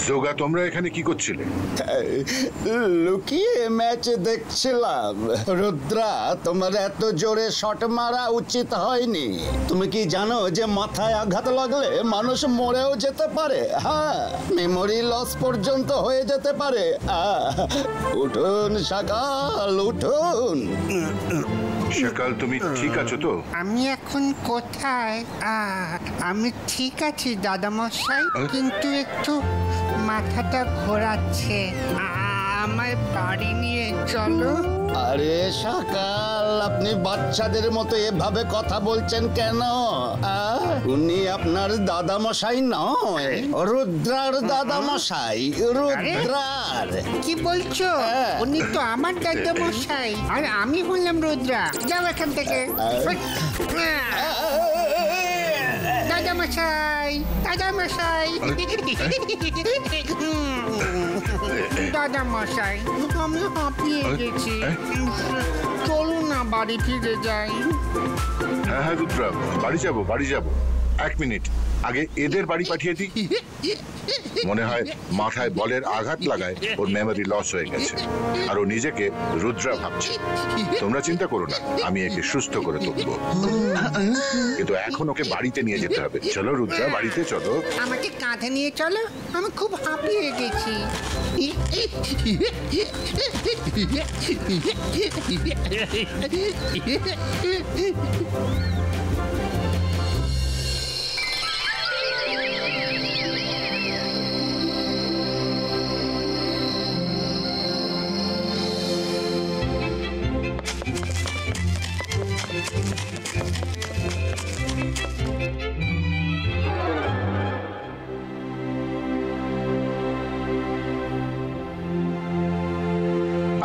যোগা, তোমরা এখানে কি করছিলে? লুকিয়ে ম্যাচ দেখছিলাম। রুদ্রা, তোমার এত জোরে শট মারা উচিত হয়নি। তুমি কি জানো যে মাথায় আঘাত লাগলে মানুষ মরেও যেতে পারে? হ্যাঁ, মেমোরি লস পর্যন্ত হয়ে যেতে পারে। উঠুন সকাল, উঠুন। সকাল, তুমি ঠিক আছো তো? আমি এখন কোথায়? আমি ঠিক আছি দাদামশাই, কিন্তু একটু মাথাটা ঘোরাচ্ছে। আমার বাড়ি নিয়ে চলো। আরে সকাল, আপনি বাচ্চাদের মতো এভাবে কথা বলছেন কেন? উনি আপনার দাদামশাই নয়, রুদ্রার দাদামশাই। রুদ্রার। কি বলছো? উনি তো আমার দাদামশাই, আর আমি হলাম রুদ্রা। যাও এখান থেকে। দাদামশাই, দাদামশাই, দাদামশাই, আমি হাঁপিয়ে গেছি। চলুন না বাড়ি ফিরে যাই। হ্যাঁ হ্যাঁ রুদ্রা, বাড়ি যাবো। 1 মিনিট, আগে এদের বাড়ি পাঠিয়ে দিই। মনে হয় মাথায় বলের আঘাত লাগায় ওর মেমোরি লস হয়ে গেছে, আর ও নিজেকে রুদ্রা ভাবছে। তোমরা চিন্তা করো না, আমি একে সুস্থ করে তুলবো। কিন্তু এখন ওকে বাড়িতে নিয়ে যেতে হবে। চলো রুদ্রা, বাড়িতে চলো। আমাকে কাঁধে নিয়ে চলো, আমি খুব হাঁপিয়ে গেছি।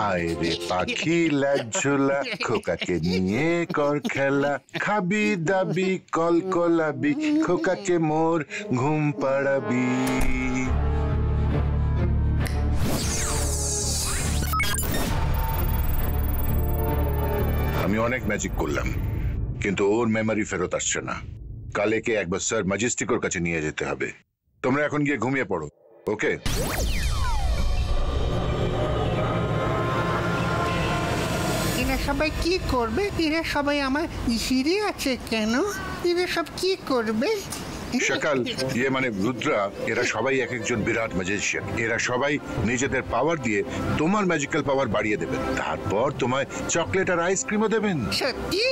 আরে পাখি লাজুলা, খোকাকে নিয়ে কর খেলা, খাবি দাবি কলকলাবি, খোকাকে মোর ঘুম পাড়াবি। আমি অনেক ম্যাজিক করলাম, কিন্তু ওর মেমোরি ফেরত আসছে না। কালেকে একবার স্যার ম্যাজেস্টিকোর কাছে নিয়ে যেতে হবে। তোমরা এখন গিয়ে ঘুমিয়ে পড়ো, ওকে? এরা সবাই কি করবে? এরা সবাই আমার ঘিরে আছে কেন? এরা সব কি করবে? সকাল, মানে রুদ্রা, এরা সবাই এক একজন বিরাট ম্যাজিশিয়ান। এরা সবাই নিজেদের পাওয়ার দিয়ে তোমার ম্যাজিক্যাল পাওয়ার বাড়িয়ে দেবেন, তারপর তোমায় চকলেট আর আইসক্রিমও দেবেন। সত্যি?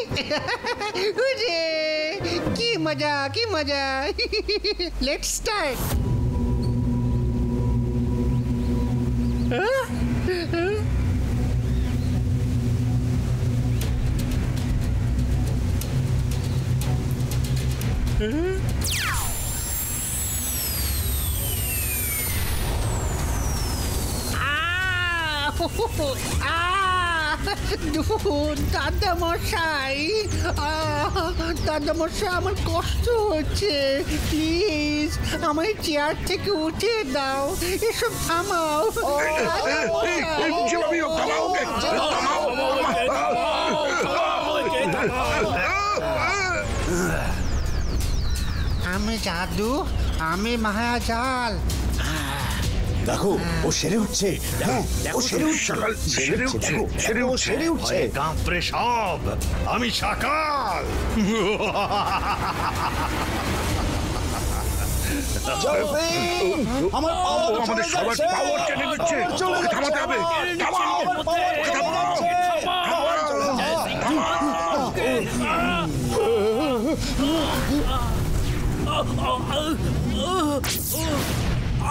কি মজা, কি মজা। Let's start. দাদামশাই, দাদামশাই, আমার কষ্ট হচ্ছে, প্লিজ আমায় চেয়ার থেকে উঠিয়ে দাও, এসব থামাও। আমি জাদু, আমি মায়াজাল। দেখো ও সেরে উঠছে, ও সেরে উঠছে, ও সেরে উঠছে। কাঁপড়ে সব, আমি সকাল। আমার আমাদের সবার পাওয়ার টেনে নিচ্ছে, ওকে থামাতে হবে।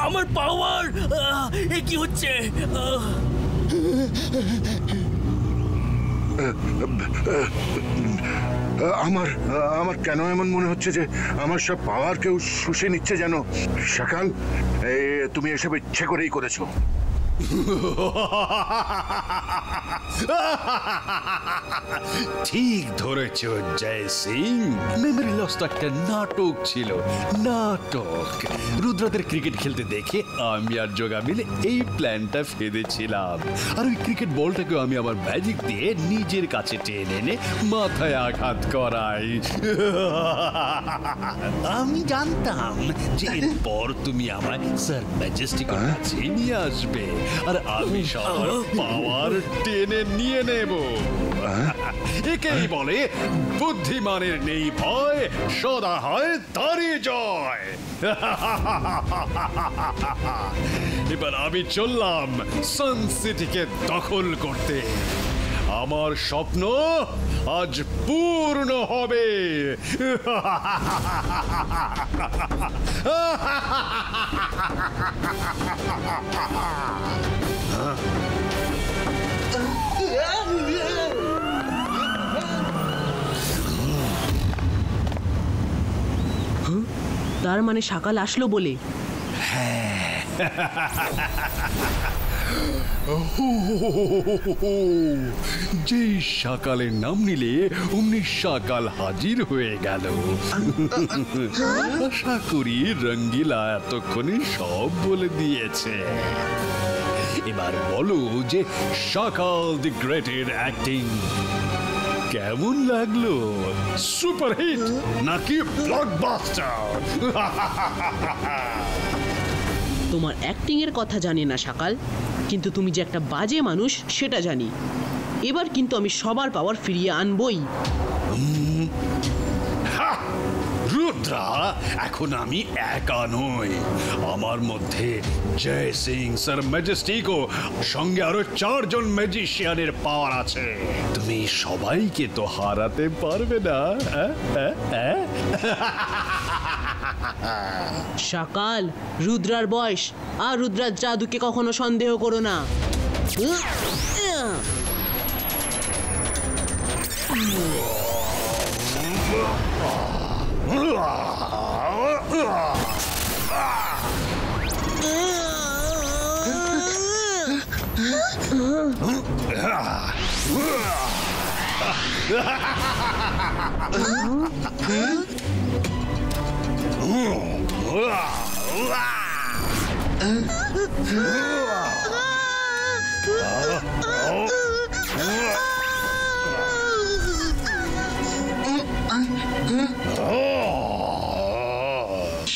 আমার পাওয়ার, এ কি হচ্ছে? আমার কেন এমন মনে হচ্ছে যে আমার সব পাওয়ার কেউ শুষে নিচ্ছে যেন। সকাল, তুমি এসব ইচ্ছে করেই করেছো। ঠিক ধরেছ জয় সিং, মেমরি লস তো একটা নাটক ছিল, নাটক। রুদ্রদের ক্রিকেট খেলতে দেখে আমি আর যোগা মিলে এই প্ল্যানটা ফেলেছিলাম, আর ওই ক্রিকেট বলটাকে আমি আমার ম্যাজিক দিয়ে নিজের কাছে টেনে এনে মাথায় আঘাত করাই। আমি জানতাম যে এরপর তুমি আমায় স্যার ম্যাজেস্টিকের কাছে নিয়ে আসবে, আর আমি সবার পাওয়ার টেনে নিয়ে নেব। একেই বলে বুদ্ধিমানের নেই ভয়, সদা হয় তারই জয়। এবার আমি চললাম সান সিটিকে দখল করতে। আমার স্বপ্ন আজ পূর্ণ হবে। তার মানে সকাল আসলো বলে? যেই সকালের নাম নিলে অমনি সকাল হাজির হয়ে গেল। আশা করি রঙ্গিলা এতক্ষণে সব বলে দিয়েছে। এবার বলো যে সকাল দি গ্রেটের অ্যাক্টিং কেমন লাগলো? সুপারহিট নাকি ব্লকবাস্টার? তোমার অ্যাক্টিং এর কথা জানি না সকাল, কিন্তু তুমি যে একটা বাজে মানুষ সেটা জানি। এবার কিন্তু আমি সবার পাওয়ার ফিরিয়ে আনবই। রুদ্রা, এখন আমি একা নই, আমার মধ্যে জয় সিং, স্যার ম্যাজেস্টিক ও সঙ্গে আরো 4 জন ম্যাজিশিয়ানের পাওয়ার আছে। তুমি সবাইকে তো হারাতে পারবে না। সকাল, রুদ্রার বয়স আর রুদ্রার জাদুকে কখনো সন্দেহ করো না।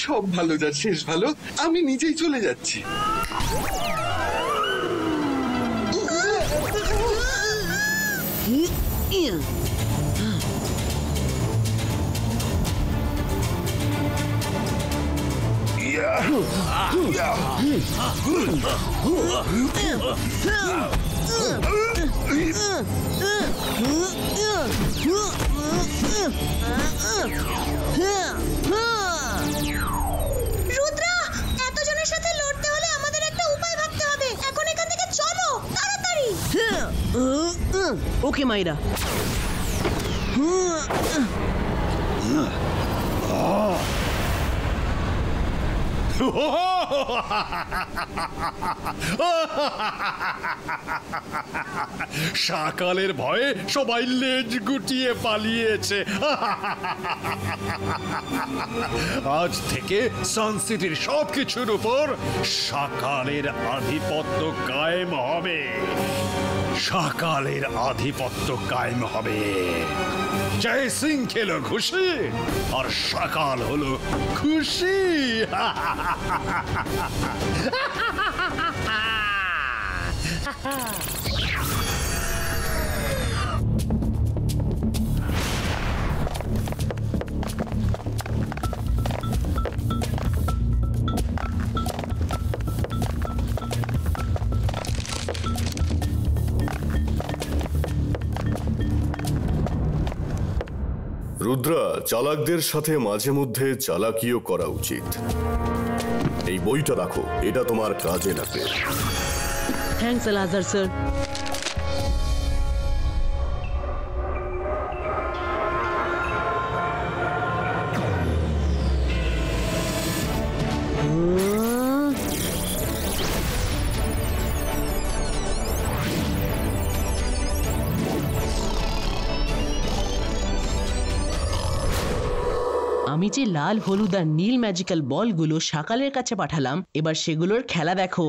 সব ভালো যার শেষ ভালো, আমি নিজেই চলে যাচ্ছি। রুদ্রা, এতজনের সাথে লড়তে হলে আমাদের একটা উপায় ভাবতে হবে। এখন এখান থেকে চলো তাড়াতাড়ি। ওকে মাইরা। সকালের ভয়ে সবাই লেজ গুটিয়ে পালিয়েছে। আজ থেকে সানসিটির সবকিছুর উপর সকালের আধিপত্য কায়েম হবে। সকালের আধিপত্য কায়েম হবে। জয় সিং খেলো খুশি, আর সকাল হলো খুশি। রুদ্রা, চালাকদের সাথে মাঝে মধ্যে চালাকিও করা উচিত। এই বইটা রাখো, এটা তোমার কাজে লাগবে। Thanks Alazar sir. আমি যে লাল, হলুদ আর নীল ম্যাজিক্যাল বলগুলো সকালের কাছে পাঠালাম, এবার সেগুলোর খেলা দেখো।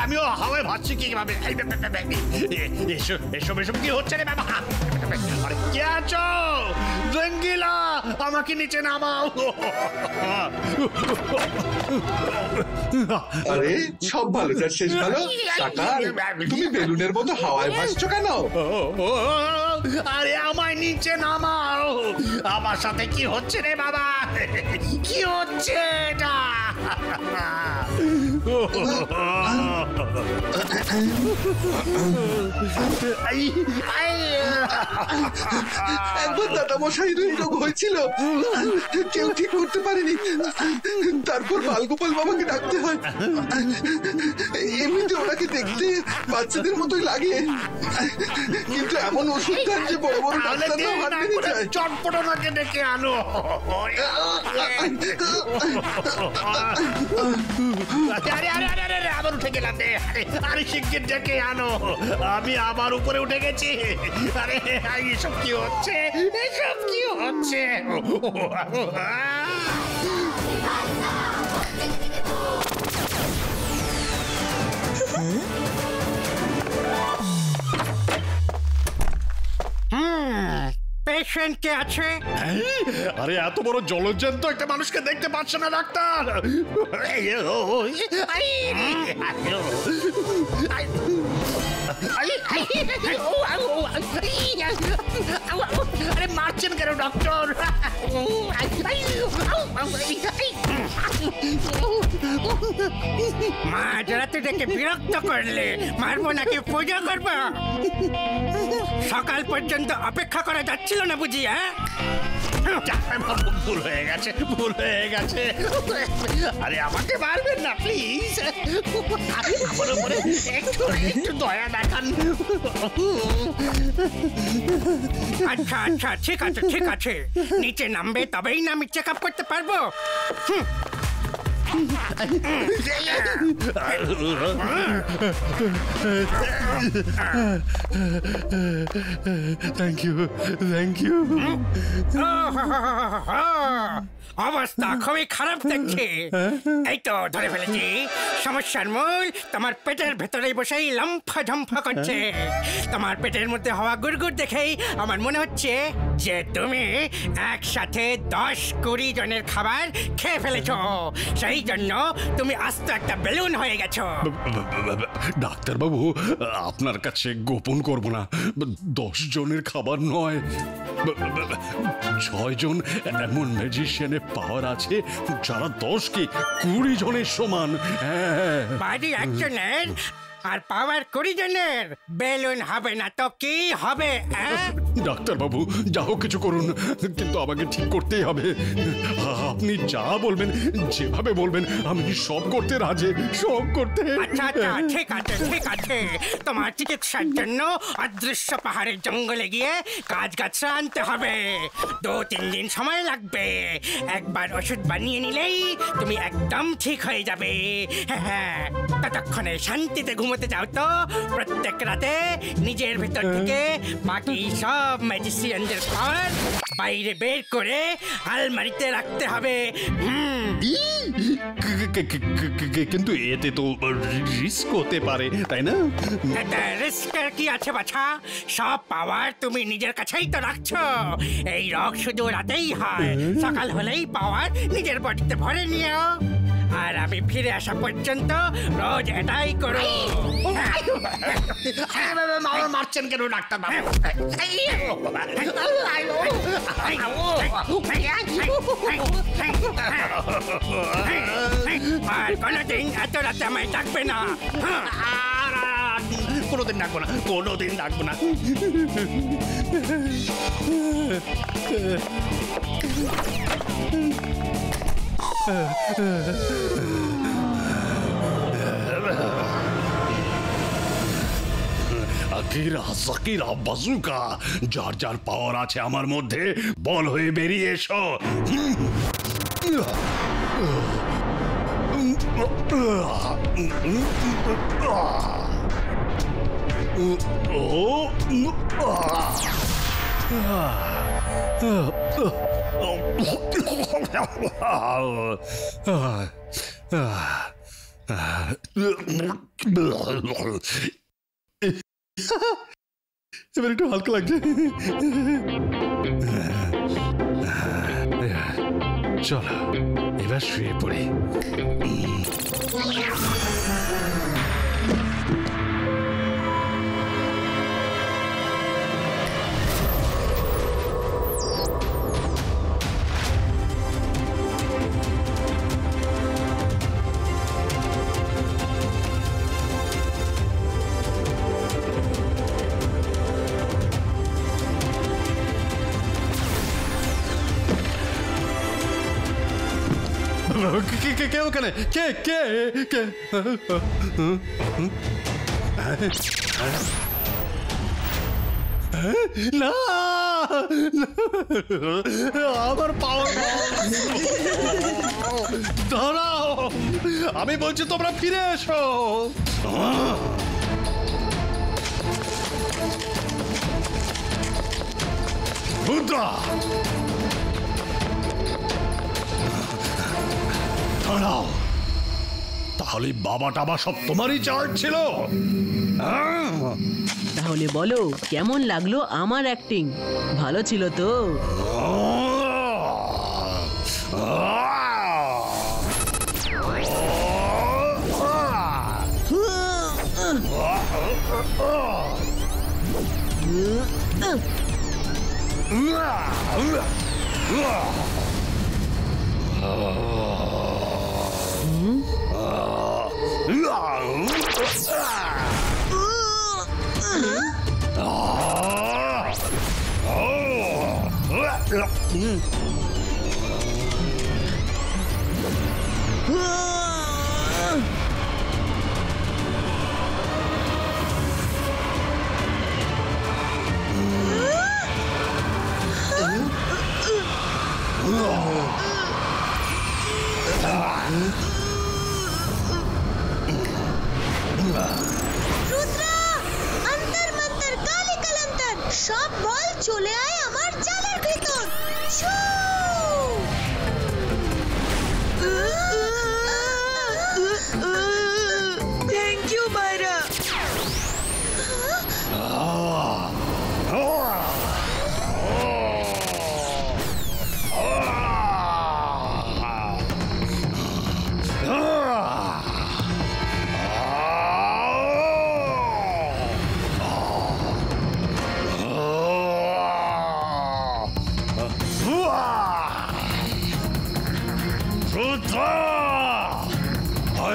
আমিও হাওয়ায় ভাবছি কিভাবে। এসব কি হচ্ছে রে বাবা? আরে কে আছো? রঙ্গিলা, আমাকে নিচে নামাও। আরে সব ভালো যার শেষ ভালো। সাকার, তুমি বেলুনের মতো হাওয়ায় ভাসছো কেন? আরে আমায় নিচে নামাও। আমার সাথে কি হচ্ছে রে বাবা? কি হচ্ছে এটা? একবার দাদা মশাইয়ের এই রোগ হয়েছিল, কেউ ঠিক করতে পারেনি। তারপর বালগোপাল বাবাকে ডাকতে হয়। এমনিতে ওনাকে দেখতে বাচ্চাদের মতোই লাগে, কিন্তু এমন ওষুধ দেন যে বড় বড় ডাক্তাররাও হাত ভেঙে যায়। চটপট ওনাকে ডেকে আনো। আবার উঠে গেলাম রে। আরে শিগগির ডেকে আনো, আমি আবার উপরে উঠে গেছি। আরে এসব কি হচ্ছে? এসব কি হচ্ছে? পেশেন্ট কে আছে? আরে এত বড় জলজ্যান্ত একটা মানুষকে দেখতে পাচ্ছে না ডাক্তার? আরে মারছেন কেন ডক্টর? মাঝরাতে ডেকে বিরক্ত করলে মারবো নাকি পূজা করবো? সকাল পর্যন্ত অপেক্ষা করা যাচ্ছিল না বুঝি? হ্যাঁ, ভুল হয়ে গেছে, ভুল হয়ে গেছে। আরে আমাকে মারবেন না প্লিজ, আমার উপরে একটু একটু দয়া দেখান। আচ্ছা আচ্ছা, ঠিক আছে ঠিক আছে, নিচে নামবে তবেই না আমি চেক আপ করতে পারবো। Thank you, thank you. অবস্থা খুবই খারাপ দেখছি। এই তো ধরে ফেলেছি, সমস্যার মূল তোমার পেটের ভেতরে বসেই লম্ফা ঝম্ফা করছে। তোমার পেটের মধ্যে হওয়া গুড়গুড় দেখেই আমার মনে হচ্ছে যে তুমি একসাথে 10-20 জনের খাবার খেয়ে ফেলেছ। সেই জন্য তুমি আস্ত একটা বেলুন হয়ে গেছো। ডাক্তারবাবু, আপনার কাছে গোপন করব না, 10 জনের খাবার নয়, 6 জন এমন ম্যাজিশিয়ানের পাওয়ার আছে যারা 10 কি 20 জনের সমান। বাড়ি একজনের আর পাওয়ার 20 জনের বেলুন হবে না তো কি হবে? ডাক্তার বাবু যা হোক কিছু করুন, কিন্তু আমাকে ঠিক করতেই হবে। আপনি যা বলবেন, যেভাবে বলবেন, আমি সব করতে রাজি, সব করতে। আচ্ছা আচ্ছা, ঠিক আছে ঠিক আছে। তোমার চিকিৎসার জন্য অদৃশ্য পাহাড়ের জঙ্গলে গিয়ে গাছগাছরা আনতে হবে। 2-3 দিন সময় লাগবে। একবার ওষুধ বানিয়ে নিলেই তুমি একদম ঠিক হয়ে যাবে। হ্যাঁ, ততক্ষণে শান্তিতে ঘুমোতে যাও তো। প্রত্যেক রাতে নিজের ভেতর থেকে বাকি সব ম্যাজিশিয়ানদের পাওয়ার বাইরে বের করে আলমারিতে রাখতে হবে। কিন্তু এতে তো রিস্ক হতে পারে, তাই না? রিস্কের কি আছে বাছা? সব পাওয়ার তুমি নিজের কাছেই তো রাখছো। এই রোগ শুধু রাতেই হয়, সকাল হলেই পাওয়ার নিজের বডিতে ভরে নিও। আর আমি ফিরে আসা পর্যন্ত রোজ এটাই করো। মারছেন কেন ডাক্তার বাবু? আর কোনোদিন এত রাতে আমায় ডাকবে না। কোনোদিন ডাকবো না, কোনোদিন ডাকবো না। আকিরা সাকিরা বাজুকা, যার যার পাওয়ার আছে আমার মধ্যে, বল হয়ে বেরিয়ে এসো। এবার একটু হালকা লাগছে। চলো এবার শুয়ে পড়ি। কে ওখানে? কে কে কে? না, আমার পাওয়ার ধরাও। আমি বলছি তোমরা ফিরে এসো। রুদ্রা, দাঁড়াও। তাহলে বাবা টাবা সব তোমারই চার্জ ছিল? তাহলে বলো কেমন লাগলো আমার অ্যাক্টিং? ভালো ছিল তো? রুদ্রা, অন্তর মন্তর কালি কলন্তর, সব বল চলে আয় আমার জালের ভিতর। ছু! থ্যাংক ইউ বাইরা।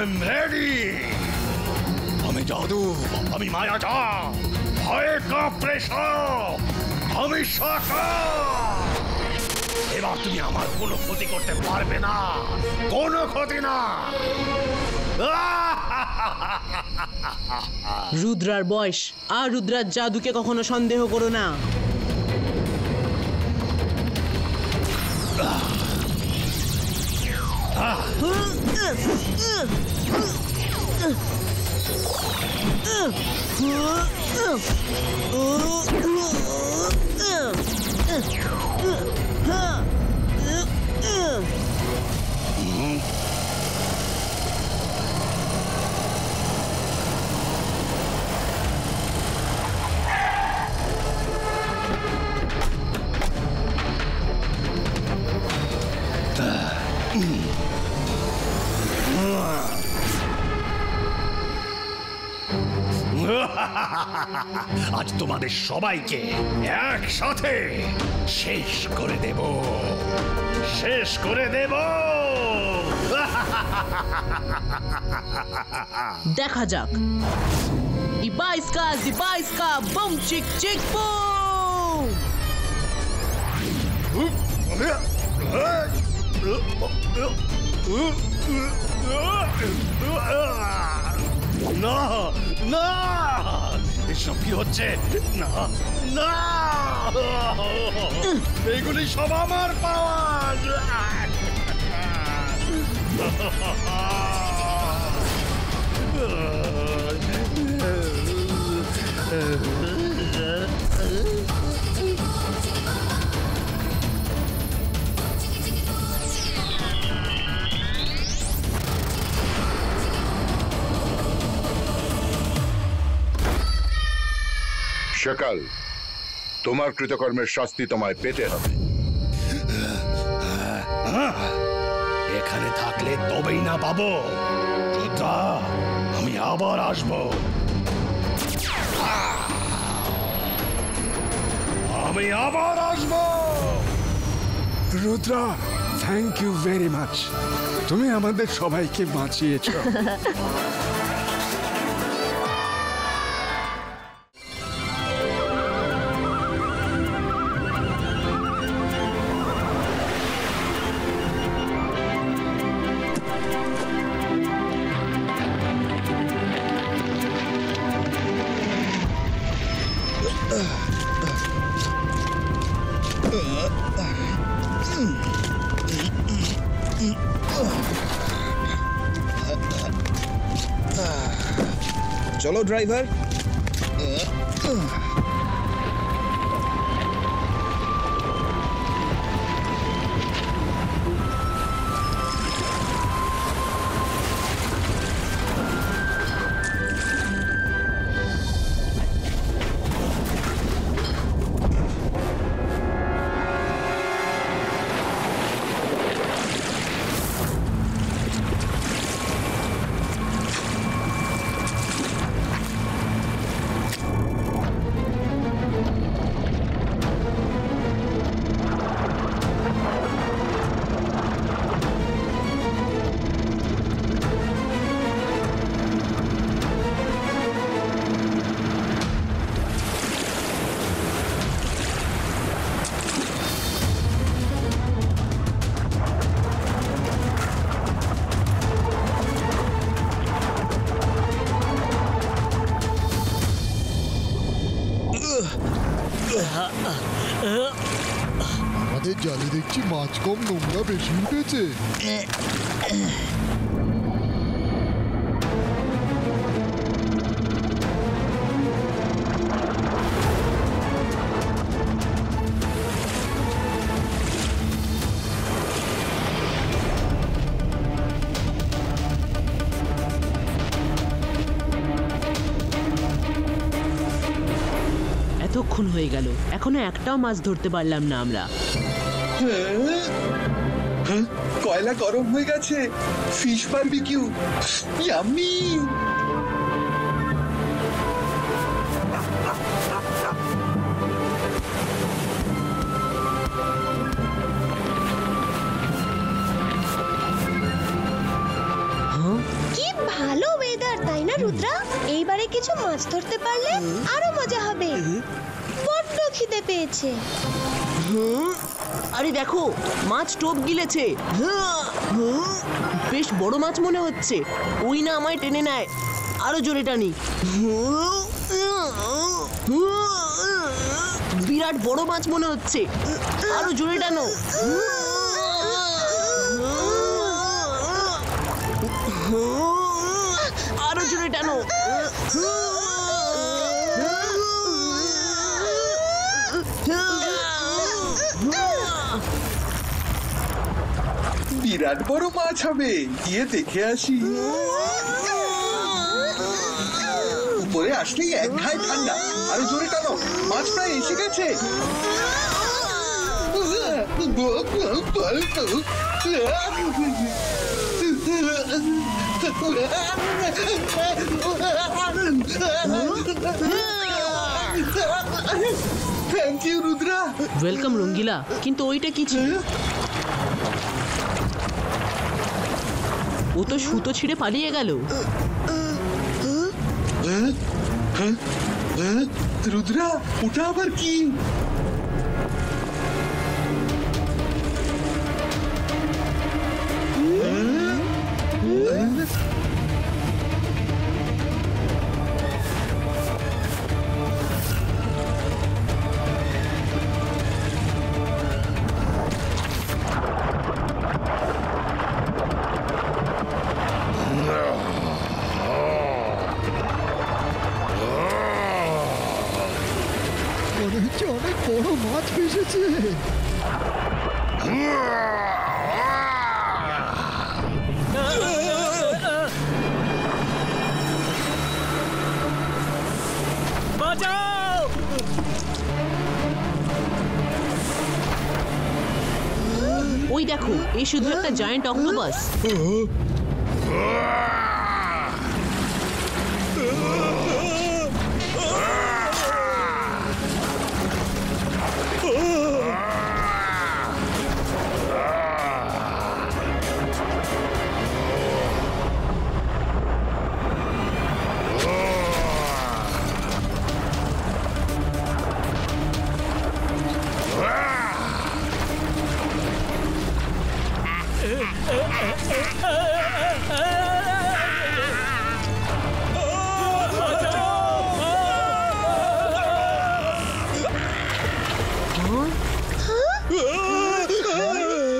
I'm ready. আমি আমি জাদু, আমি মায়াজা, ভয়ে কাঁপড়ে সব, আমি সাকার। এবার তুমি আমার কোনো ক্ষতি করতে পারবে না, কোনো ক্ষতি না। রুদ্রার বয়স আর রুদ্রার জাদুকে কখনো সন্দেহ করো না। আজ তোমাদের সবাইকে একসাথে শেষ করে দেব, শেষ করে দেব। দেখা যাক। Ibaiska, bum chick chick boom! না না, এসব কি হচ্ছে? না না, এইগুলি সব আমার পাওয়ার। সকাল, তোমার কৃতকর্মের শাস্তি তোমায় পেতে হবে। এখানে থাকলে তবেই না পাবো রুদ্রা, আমি আবার আসবো, আমি আবার আসবো। Rudra, thank you very much, তুমি আমাদের সবাইকে বাঁচিয়েছো। চলো ড্রাইভার। আমাদের জালে দেখছি মাছ কম, নোংরা বেশি উঠেছে। এতক্ষণ হয়ে গেল, এখনো একটাও মাছ ধরতে পারলাম না আমরা। কয়লা গরম হয়ে গেছে, ফিশ বারবিকিউ, ইয়াম্মি। কি ভালো ওয়েদার, তাই না রুদ্রা? এইবারে কিছু মাছ ধরতে পারলে আরো মজা হবে। বড্ড খিদে পেয়েছে। আরে দেখো, মাছ টোপ গিলেছে। বেশ বড় মাছ মনে হচ্ছে। ওই না আমায় টেনে নেয়। আরো জোরে টানি। বিরাট বড় মাছ মনে হচ্ছে। আরো জোরে টানো। আরো জোরে টানো। বিরাট বড় মাছ হবে, গিয়ে দেখে আসি। উপরে আসলেই এক ঘায় ঠান্ডা। আরো জোরে টানো, মাছ প্রায় এসে গেছে। Thank you Rudra. Welcome Rangila. কিন্তু ওইটা কি ছিল? ও তো সুতো ছিঁড়ে পালিয়ে গেল। রুদ্রা, ওটা আবার কি? মনে হচ্ছে অনেক বড় মাছ ভেসেছে। বাঁচাও! ওই দেখো, এই শুধু একটা জায়ান্ট অক্টোপাস।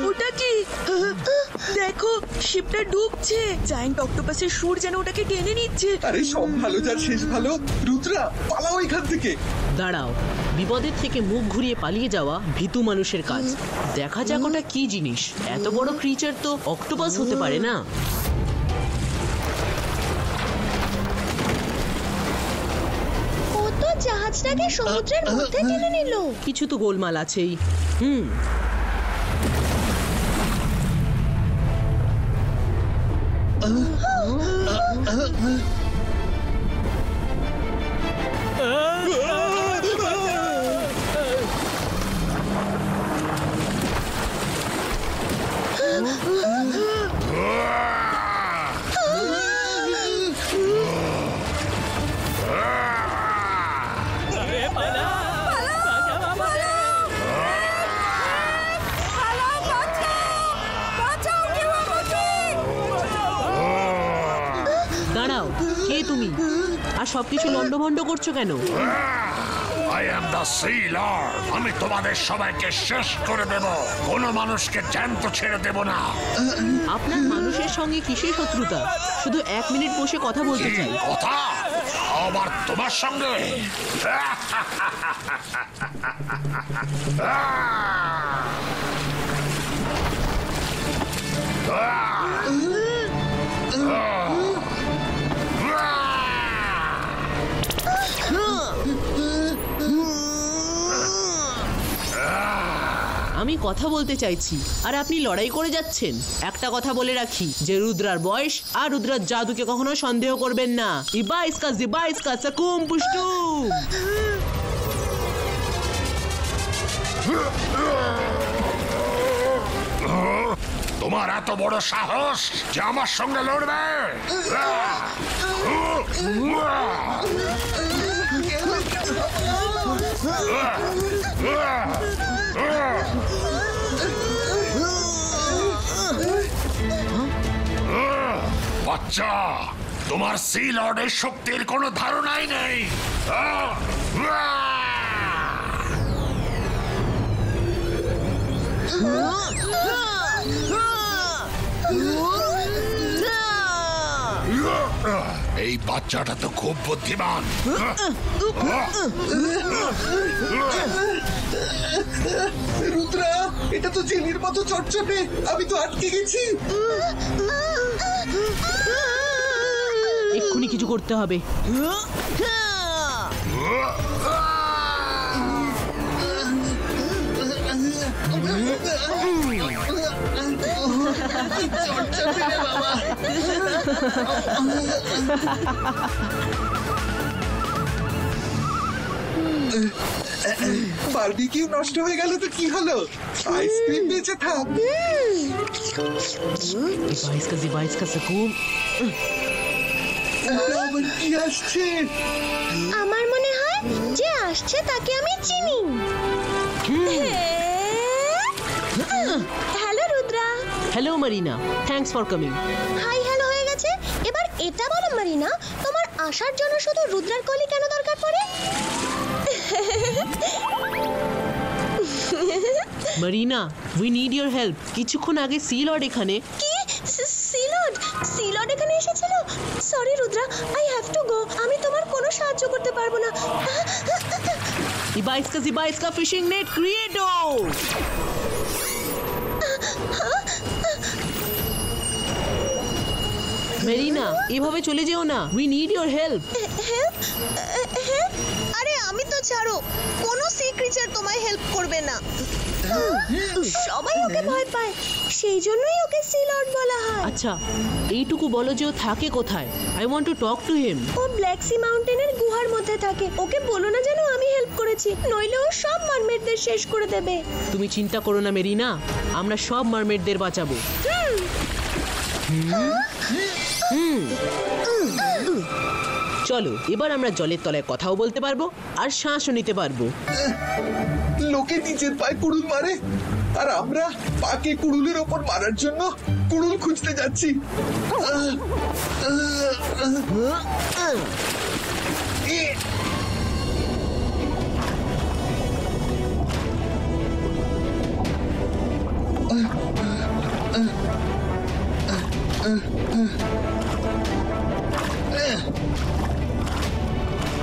ওটা কি? দেখো, শিপটা ডুবছে। জায়ান্ট অক্টোপাসের সুর যেন ওটাকে টেনে নিচ্ছে। আরে সব ভালো যার শেষ ভালো। রুদ্রা, পালাও এখান থেকে। দাঁড়াও, বিপদের থেকে মুখ ঘুরিয়ে পালিয়ে যাওয়া ভীতু মানুষের কাজ। দেখা যাক ওটা কি জিনিস। এত বড় ক্রিচার তো অক্টোপাস হতে পারে না। ও তো জাহাজটাকে সমুদ্রের মধ্যে টেনে নিল। কিছু তো গোলমাল আছেই। দাঁড়াও, কে তুমি? আর সবকিছু লন্ডভন্ড করছো কেন? I am the Sea Lord. আমি তোমাদের সবাইকে শেষ করে দেব। কোনো মানুষকে জ্যান্ত ছেড়ে দেব না। আপনার মানুষের সঙ্গে কিসের শত্রুতা? শুধু 1 মিনিট বসে কথা বলতে চাই। কথা? আবার তোমার সঙ্গে? আমি কথা বলতে চাইছি আর আপনি লড়াই করে যাচ্ছেন। একটা কথা বলে রাখি যে রুদ্রার বয়স আর রুদ্রার জাদুকে কখনো সন্দেহ করবেন না। ইবাইসকা জিবাইসকা সাকুম পুষ্টু। তোমার এত বড় সাহস যে আমার সঙ্গে লড়বে? বাচ্চা, তোমার সি লর্ডের শক্তির কোনো ধারণাই নেই। এই বাচ্চাটা তো খুব বুদ্ধিমান। রুদ্রা, এটা তো জেলির মতো চটচটে, আমি তো আটকে গেছি। এক্ষুনি কিছু করতে হবে। বারবিকিউ নষ্ট হয়ে গেল তো কি হলো, আইসক্রিম বেঁচে থাক। বাইশ কা সুকুম। আবার কি আসছে? আমার মনে হয় যে আসছে তাকে আমি চিনি। Hello Rudra. Hello Marina, thanks for coming. Hi hello হয়ে গেছে, এবার এটা বলো মারিনা, তোমার আসার জন্য শুধু রুদ্রার কলি কেন দরকার পড়ে? Marina, we need your help. কিছুক্ষণ আগে সি লর্ড এখানে। কি? সি লর্ড এখানে এসেছিল? Sorry Rudra, I have to go. আমি তোমার কোনো সাহায্য করতে পারবো না। জিবাইসকা ফিশিং নেট ক্রিয়েটো। মেরিনা, এভাবে চলে যেও না। We need your help. Help? আরে আমি তো ছাড়ো, কোনো সি ক্রিচার তোমায় হেল্প করবে না। সবাই ওকে ভয় পায়, সেই জন্যই ওকে সি লর্ড বলা হয়। আচ্ছা, এইটুকু বলো যে ও থাকে কোথায়। I want to talk to him. ও ব্ল্যাক সি মাউন্টেনের গুহার মধ্যে থাকে। ওকে বলো না যেন আমি হেল্প করেছি, নইলে ও সব মারমেডদের শেষ করে দেবে। তুমি চিন্তা করো না মেরিনা, আমরা সব মারমেডদের বাঁচাবো। চলো, এবার আমরা জলের তলায় কথাও বলতে পারবো আর শ্বাসও নিতে পারবো। লোকে নিজের পায়ে কুড়ুল মারে, আর আমরা পাকে কুড়ুলের ওপর মারার জন্য কুড়ুল খুঁজতে যাচ্ছি।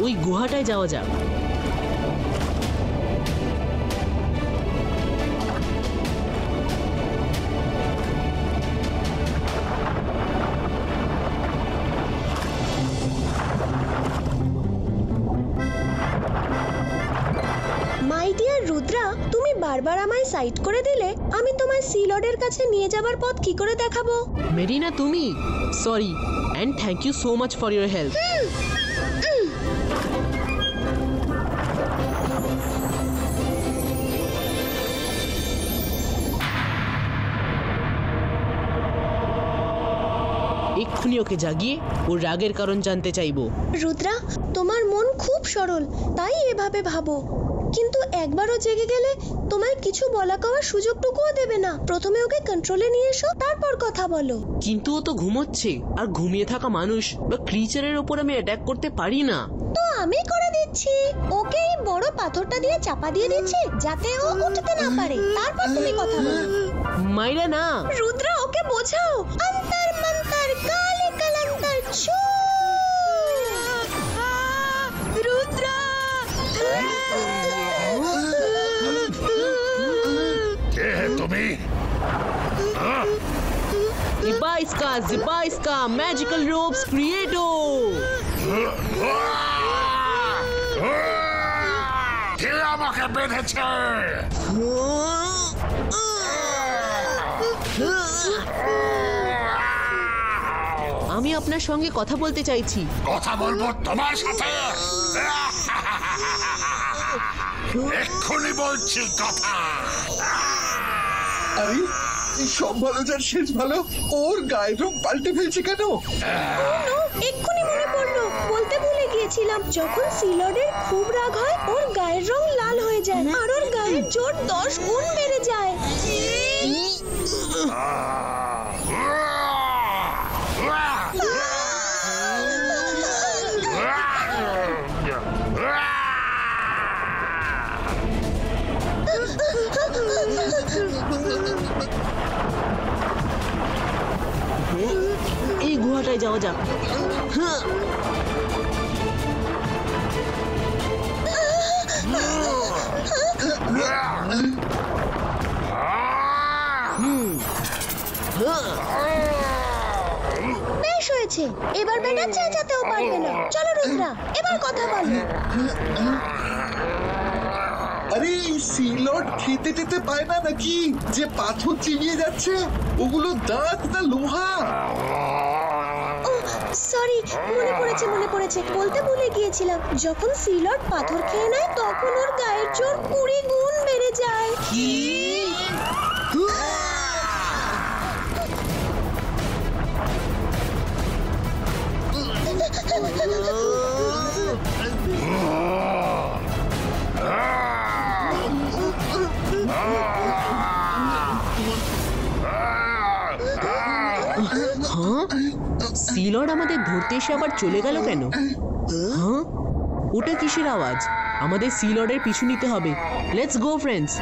ওই গুহাটায় যাওয়া যাক। মাই ডিয়ার রুদ্রা, তুমি বারবার আমায় সাইড করে দিলে, আমি তোমায় সি লর্ডের কাছে নিয়ে যাবার পথ কি করে দেখাবো? মেরিনা, তুমি sorry and thank you so much for your help. এক্ষুনি ওকে জাগিয়ে ওর রাগের কারণ জানতে চাইবো। রুদ্রা, তোমার মন খুব সরল, তাই এভাবে ভাবো, কিন্তু একবারও জেগে গেলে তোমায় কিছু বলা কওয়ার সুযোগটুকুও দেবে না। প্রথমে ওকে কন্ট্রোলে নিয়ে এসো, তারপর কথা বলো। কিন্তু ও তো ঘুমোচ্ছে, আর ঘুমিয়ে থাকা মানুষ বা ক্রিচারের ওপর আমি অ্যাটাক করতে পারি না। তো আমি করে দিচ্ছি, ওকে এই বড় পাথরটা দিয়ে চাপা দিয়ে দিচ্ছি যাতে ও উঠতে না পারে, তারপর তুমি কথা বলো। মাইরা না। রুদ্রা, ওকে বোঝাও। অন্তর মন্তর কালে কলন্তর ছু। রুদ্রা, কে তুমি? জিবাইসকা ম্যাজিক্যাল রোপস ক্রিয়েটো। কে আমাকে বেঁধেছে? আমি আপনার সঙ্গে কথা বলতে চাইছি। কথা বলবো তোমার সাথে? এক্ষুনি বলছি কথা। আরে সব ভালো যার শেষ ভালো, ওর গায়ের রং পাল্টে ফেলছে কেন? এক্ষুনি মনে পড়লো, বলতে ভুলে গিয়েছিলাম। যখন সিলর্ডের খুব রাগ হয় ওর গায়ের রং লাল হয়ে যায় আর ওর গায়ের জোর 10 গুণ বেড়ে যায়। এই গুহাটায় যাওয়া যাক। বেশ হয়েছে, এবার বেটা চেঁচাতেও পারবে না। চলো রুদ্রা, এবার কথা বলো। আরে সিলট খেতে টেতে পায় না নাকি যে পাথর চিবিয়ে যাচ্ছে? ওগুলো দাঁত না লোহা? সরি, মনে পড়েছে, বলতে ভুলে গিয়েছিলাম। যখন সিলট পাথর খেয়ে নেয় তখন ওর গায়ের জোর 20 গুণ বেড়ে যায়। সিলর্ড আমাদের ধরতে এসে আবার চলে গেল কেন? হ্যাঁ, ওটা কিসের আওয়াজ? আমাদের সিলর্ডের পিছু নিতে হবে। Let's go friends.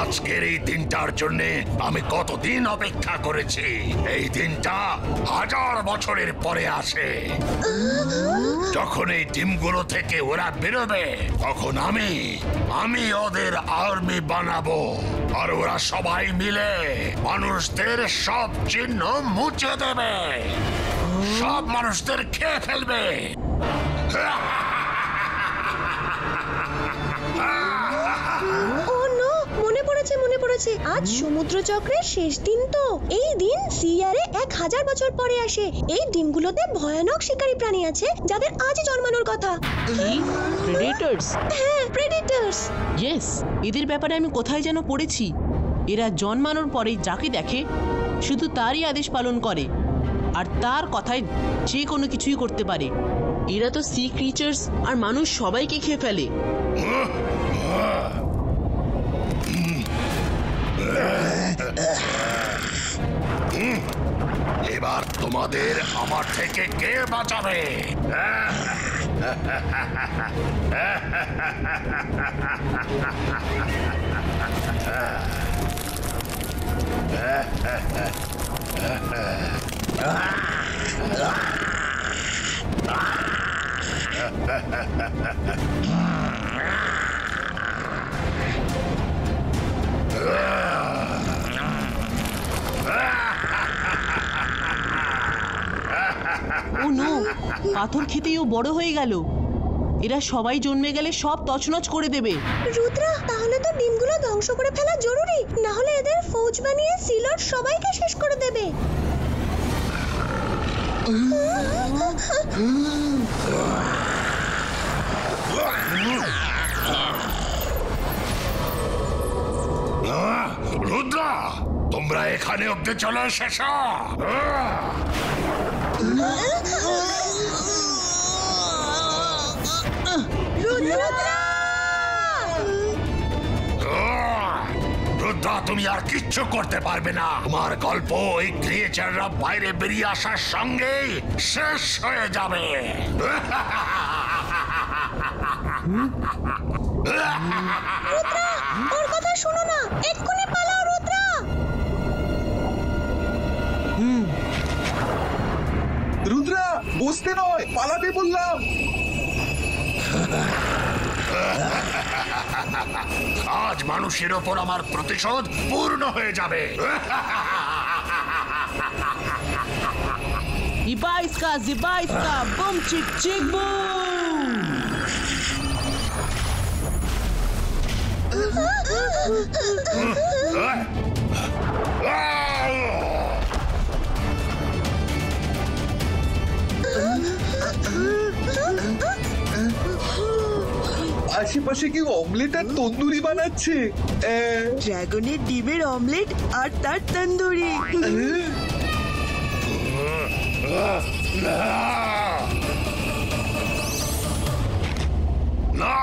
আজকের এই দিনটার জন্য আমি কতদিন অপেক্ষা করেছি। এই দিনটা 1000 বছরের পরে আসে। যখন এই ডিমগুলো থেকে ওরা বেরোবে তখন আমি ওদের আর্মি বানাবো আর ওরা সবাই মিলে মানুষদের সব চিহ্ন মুছে দেবে, সব মানুষদের খেয়ে ফেলবে। মনে পড়েছে, আজ সমুদ্র চক্রের শেষ দিন। তো এই দিন সিয়ারে 1000 বছর পরে আসে। এই ডিমগুলোতে ভয়ানক শিকারী প্রাণী আছে যাদের আজই জন্মানোর কথা। কি? প্রেডেটরস? হ্যাঁ, প্রেডেটরস। ইয়েস, এদের ব্যাপারে আমি কোথায় যেন পড়েছি। এরা জন্মানোর পরেই যাকে দেখে শুধু তারই আদেশ পালন করে আর তার কথায় যে কোনো কিছুই করতে পারে। এরা তো সি ক্রিচার্স আর মানুষ সবাইকে খেয়ে ফেলে। এবার তোমাদের আমার থেকে কে বাঁচাবে? ও নো, পাথর খেতেই ও বড় হয়ে গেল। এরা সবাই জন্মে গেলে সব তছনছ করে দেবে। রুদ্রা, তাহলে তো ডিমগুলো ধ্বংস করে ফেলা জরুরি, না হলে এদের ফৌজ বানিয়ে সিলট সবাইকে শেষ করে দেবে। রুদ্রা, তোমরা এখানে অব্দি চলে এসেছো? রুদ্রা, তুমি আর কিচ্ছু করতে পারবে না। তোমার গল্প এই ক্রিয়েচাররা বাইরে বেরিয়ে আসার সঙ্গেই শেষ হয়ে যাবে। ওর কথা শোনো না, এক্ষুনি পালাও রুদ্রা। রুদ্রা, বসতে নয়, পালাতে বললাম। আজ মানুষের ওপর আমার প্রতিশোধ পূর্ণ হয়ে যাবে। Zibaiska, bum chick chick boom! আশেপাশে কেউ অমলেট আর তন্দুরি বানাচ্ছে। ড্রাগনের ডিমের অমলেট আর তার তন্দুরি। না,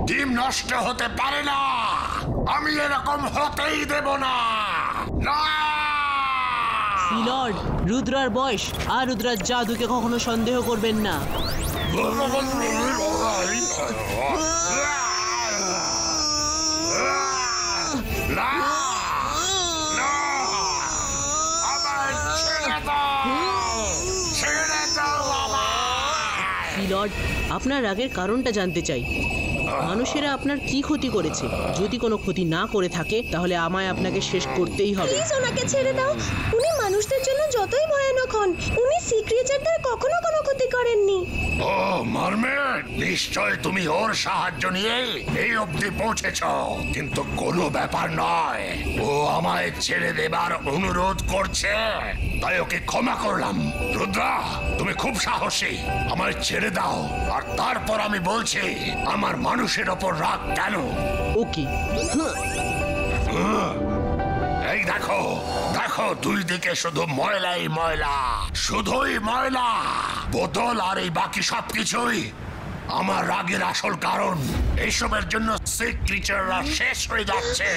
ডিম নষ্ট হতে পারে না, আমি এরকম হতেই দেব না। না, লর্ড, রুদ্রার বয়স আর রুদ্রার জাদুকে কখনো সন্দেহ করবেন না। লর্ড, আপনার রাগের কারণটা জানতে চাই। মানুষেরা আপনার কি ক্ষতি করেছে? যদি কোনো ক্ষতি না করে থাকে তাহলে আমায় আপনাকে শেষ করতেই হবে। প্লিজ ওনাকে ছেড়ে দাও। উনি মানুষদের জন্য যতই ভয়ানক হন, উনি সি ক্রিয়েচারদের কখনো কোনো ক্ষতি করেননি। ও মারমেড, নিশ্চয় তুমি ওর সাহায্য নিয়ে এই অবধি পৌঁছেছ, কিন্তু কোনো ব্যাপার নয়। ও আমায় ছেড়ে দেবার অনুরোধ করছে, তাই ওকে ক্ষমা করলাম। রুদ্রা, তুমি খুব সাহসী, আমায় ছেড়ে দাও, আর তারপর আমি বলছি আমার মানুষের ওপর রাগ কেন। ওকে। এই দেখো দেখো, দুই দিকে শুধু ময়লাই ময়লা, শুধুই ময়লা, বোতল আর এই বাকি সবকিছুই আমার রাগের আসল কারণ। এইসবের জন্য সি ক্রিচাররা শেষ হয়ে যাচ্ছে।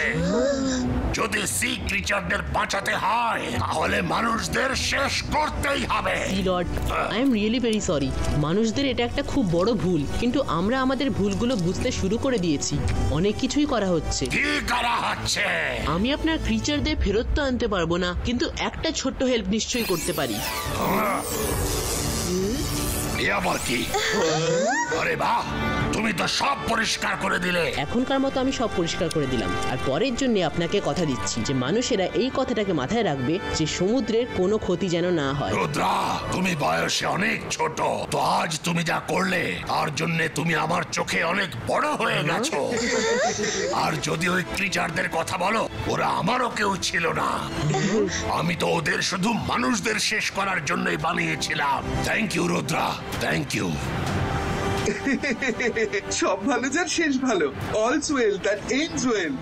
যদি সি ক্রিচারদের বাঁচাতে হয় তাহলে মানুষদের শেষ করতেই হবে। Lord, I am really very sorry. মানুষদের এটা একটা খুব বড় ভুল, কিন্তু আমরা আমাদের ভুলগুলো বুঝতে শুরু করে দিয়েছি। অনেক কিছুই করা হচ্ছে। কি করা হচ্ছে? আমি আপনার ক্রিচারদের ফেরত তো আনতে পারবো না, কিন্তু একটা ছোট্ট হেল্প নিশ্চয়ই করতে পারি। আবার কি? আরে বাহ, তুমি তো সব পরিষ্কার করে দিলে। এখনকার মতো আমি সব পরিষ্কার করে দিলাম, আর পরের জন্য আপনাকে কথা দিচ্ছি যে মানুষেরা এই কথাটাকে মাথায় রাখবে যে সমুদ্রের কোনো ক্ষতি যেন না হয়। রুদ্রা, তুমি বয়সে অনেক ছোট, তো আজ তুমি যা করলে তার জন্য তুমি আমার চোখে অনেক বড় হয়ে গেছো। আর যদি ওই ক্রিচারদের কথা বলো, ওরা আমারও কেউ ছিল না। আমি তো ওদের শুধু মানুষদের শেষ করার জন্যই বানিয়েছিলাম। Thank you Rudra, thank you. সব ভালো যার শেষ ভালো। All's well that ends well.